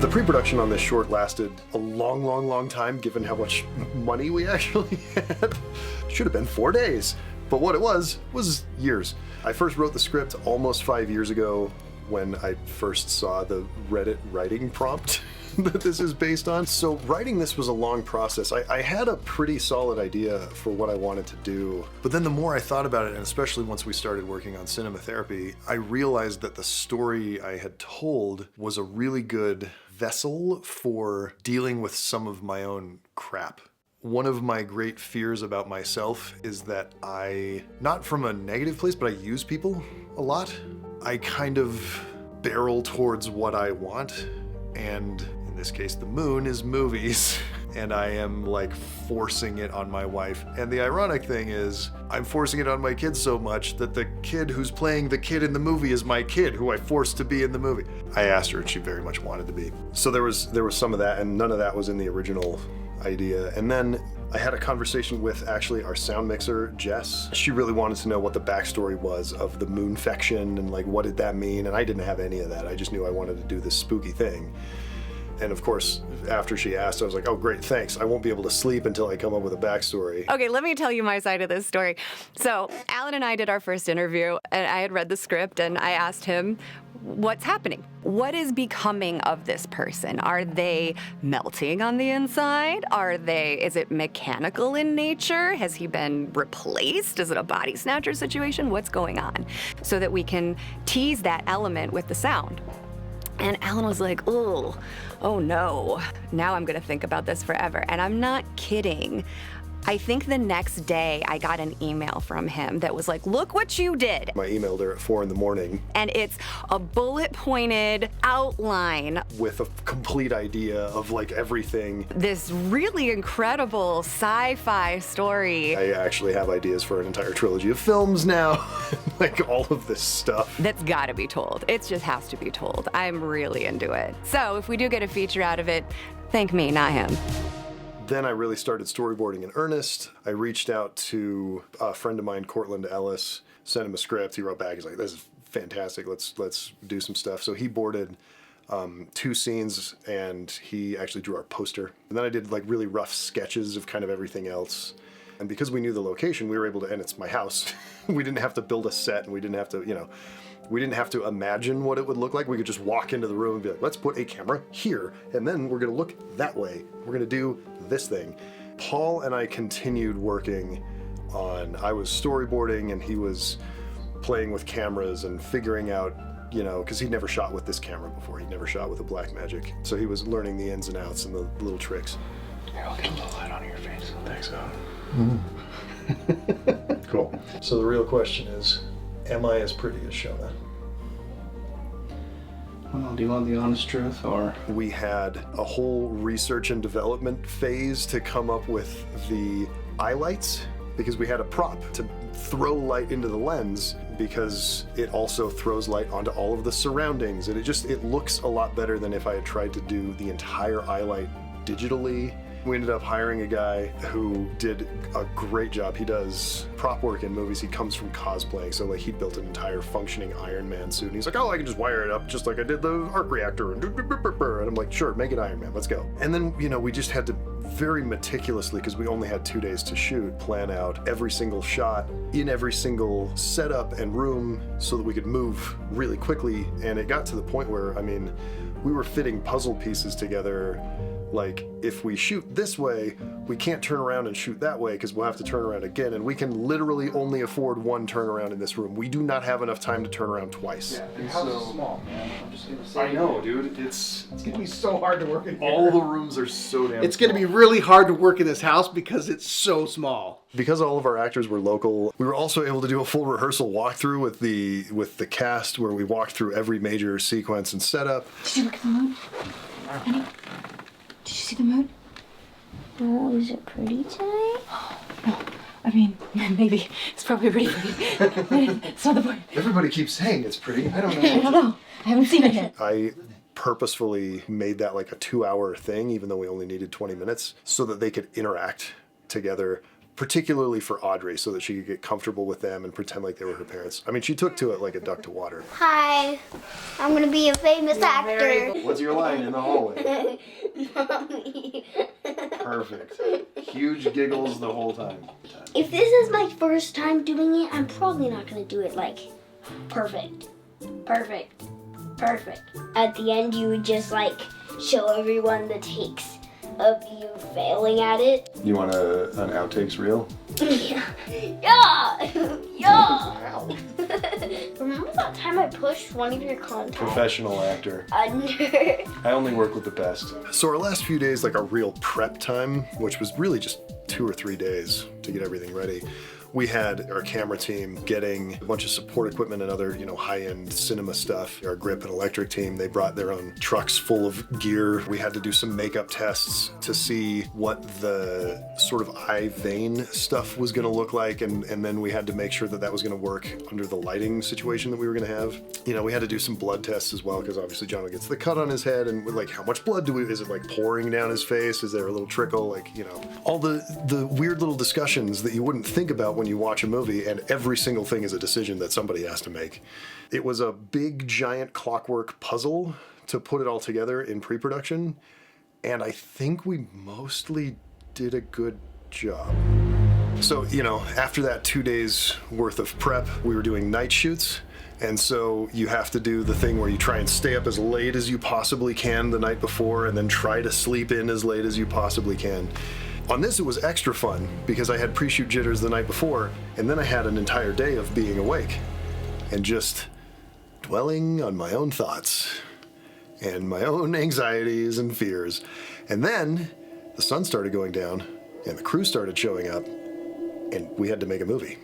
The pre-production on this short lasted a long time, given how much money we actually had. Should have been 4 days, but what it was years. I first wrote the script almost 5 years ago when I first saw the Reddit writing prompt that this is based on. So writing this was a long process. I had a pretty solid idea for what I wanted to do, but then the more I thought about it, and especially once we started working on cinema therapy, I realized that the story I had told was a really good vessel for dealing with some of my own crap. One of my great fears about myself is that I, not from a negative place, but I use people a lot. I kind of barrel towards what I want, and in this case, the moon is movies, and I am like forcing it on my wife. And the ironic thing is, I'm forcing it on my kids so much that the kid who's playing the kid in the movie is my kid, who I forced to be in the movie. I asked her, and she very much wanted to be. So there was some of that, and none of that was in the original idea. And then I had a conversation with actually our sound mixer, Jess. She really wanted to know what the backstory was of the moonfection and like what did that mean, and I didn't have any of that. I just knew I wanted to do this spooky thing. And of course, after she asked, I was like, oh great, thanks. I won't be able to sleep until I come up with a backstory. Okay, let me tell you my side of this story. So Alan and I did our first interview, and I had read the script, and I asked him, what's happening? What is becoming of this person? Are they melting on the inside? Is it mechanical in nature? Has he been replaced? Is it a body snatcher situation? What's going on? So that we can tease that element with the sound. And Alan was like, oh no, now I'm gonna think about this forever. And I'm not kidding. I think the next day I got an email from him that was like, look what you did. I emailed her at 4 a.m. And it's a bullet-pointed outline with a complete idea of like everything. This really incredible sci-fi story. I actually have ideas for an entire trilogy of films now. Like all of this stuff. That's gotta be told. It just has to be told. I'm really into it. So if we do get a feature out of it, thank me, not him. Then I really started storyboarding in earnest. I reached out to a friend of mine, Cortland Ellis, sent him a script. He wrote back, he's like, this is fantastic, let's do some stuff. So he boarded 2 scenes, and he actually drew our poster. And then I did like really rough sketches of kind of everything else. And because we knew the location, we were able to, and it's my house, we didn't have to build a set, and we didn't have to, we didn't have to imagine what it would look like. We could just walk into the room and be like, let's put a camera here, and then we're gonna look that way. We're gonna do this thing. Paul and I continued working on, I was storyboarding and he was playing with cameras and figuring out, because he'd never shot with this camera before. He'd never shot with a Blackmagic. So he was learning the ins and outs and the little tricks. Here, I'll get a little light on your face. Thanks, Cool. So the real question is, am I as pretty as Shona? Well, do you want the honest truth, or? We had a whole research and development phase to come up with the eyelights, because we had a prop to throw light into the lens, because it also throws light onto all of the surroundings, and it looks a lot better than if I had tried to do the entire eyelight digitally. We ended up hiring a guy who did a great job. He does prop work in movies. He comes from cosplaying, so like he built an entire functioning Iron Man suit. And he's like, oh, I can just wire it up just like I did the arc reactor. And I'm like, sure, make it Iron Man, let's go. And then, we just had to very meticulously, because we only had 2 days to shoot, plan out every single shot in every single setup and room so that we could move really quickly. And it got to the point where, we were fitting puzzle pieces together. Like, if we shoot this way, we can't turn around and shoot that way because we'll have to turn around again, and we can literally only afford 1 turnaround in this room. We do not have enough time to turn around twice. Yeah, the house is small, man. I'm just gonna say. I know, dude. It's gonna be so hard to work in here. All the rooms are so damn It's gonna be really hard to work in this house because it's so small. Because all of our actors were local, we were also able to do a full rehearsal walkthrough with the cast, where we walked through every major sequence and setup. Did you look at the moon? Honey? Did you see the moon? Oh, is it pretty today? No, maybe. It's probably pretty. It's not the point. Everybody keeps saying it's pretty. I don't know. I don't know. I haven't seen it yet. I purposefully made that like a 2-hour thing, even though we only needed 20 minutes, so that they could interact together particularly for Audrey, so that she could get comfortable with them and pretend like they were her parents. I mean, she took to it like a duck to water. Hi, I'm gonna be a famous actor. What's your line in the hallway? Mommy. Perfect. Huge giggles the whole time. If this is my first time doing it, I'm probably not gonna do it like perfect. Perfect. Perfect. At the end, you would just like show everyone the takes of you failing at it. You want an outtakes reel? Yeah. Yeah. Yeah. Ow. Remember that time I pushed one of your contacts Professional actor. under? I only work with the best. So our last few days, like our real prep time, which was really just 2 or 3 days to get everything ready. We had our camera team getting a bunch of support equipment and other, high-end cinema stuff. Our grip and electric team, they brought their own trucks full of gear. We had to do some makeup tests to see what the sort of eye vein stuff was gonna look like, and then we had to make sure that that was gonna work under the lighting situation that we were gonna have. We had to do some blood tests as well, because obviously John gets the cut on his head, and like, how much blood is it like pouring down his face? Is there a little trickle? Like, all the weird little discussions that you wouldn't think about when you watch a movie, and every single thing is a decision that somebody has to make. It was a big, giant clockwork puzzle to put it all together in pre-production, and I think we mostly did a good job. So, after that 2 days worth of prep, we were doing night shoots, and so you have to do the thing where you try and stay up as late as you possibly can the night before, and then try to sleep in as late as you possibly can. On this, it was extra fun because I had pre-shoot jitters the night before, and then I had an entire day of being awake and just dwelling on my own thoughts and my own anxieties and fears. And then the sun started going down and the crew started showing up, and we had to make a movie.